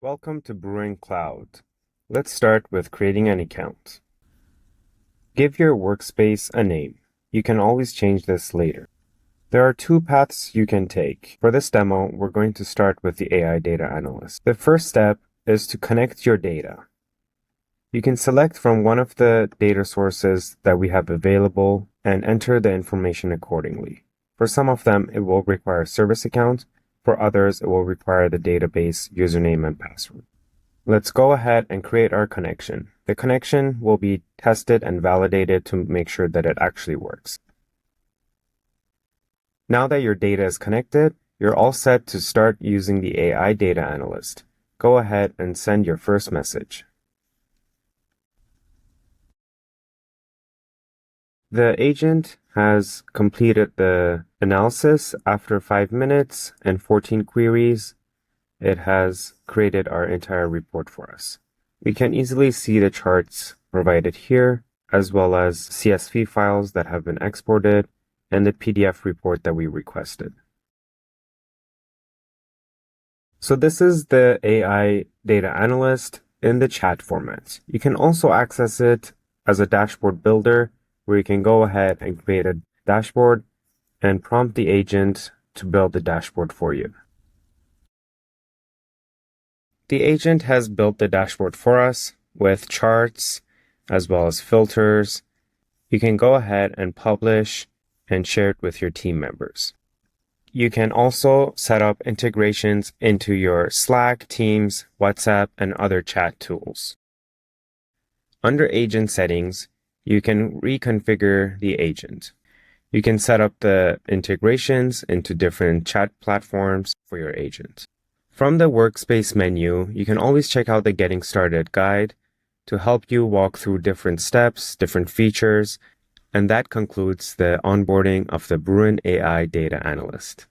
Welcome to Bruin Cloud. Let's start with creating an account. Give your workspace a name. You can always change this later. There are two paths you can take. For this demo, we're going to start with the AI Data Analyst. The first step is to connect your data. You can select from one of the data sources that we have available and enter the information accordingly. For some of them, it will require a service account. For others, it will require the database username and password. Let's go ahead and create our connection. The connection will be tested and validated to make sure that it actually works. Now that your data is connected, you're all set to start using the AI Data Analyst. Go ahead and send your first message. The agent has completed the analysis after 5 minutes and 14 queries. It has created our entire report for us. We can easily see the charts provided here, as well as CSV files that have been exported and the PDF report that we requested. So this is the AI Data Analyst in the chat format. You can also access it as a dashboard builder, where you can go ahead and create a dashboard and prompt the agent to build the dashboard for you. The agent has built the dashboard for us with charts as well as filters. You can go ahead and publish and share it with your team members. You can also set up integrations into your Slack, Teams, WhatsApp, and other chat tools. Under agent settings, you can reconfigure the agent. You can set up the integrations into different chat platforms for your agent. From the workspace menu, you can always check out the Getting Started guide to help you walk through different steps, different features, and that concludes the onboarding of the Bruin AI Data Analyst.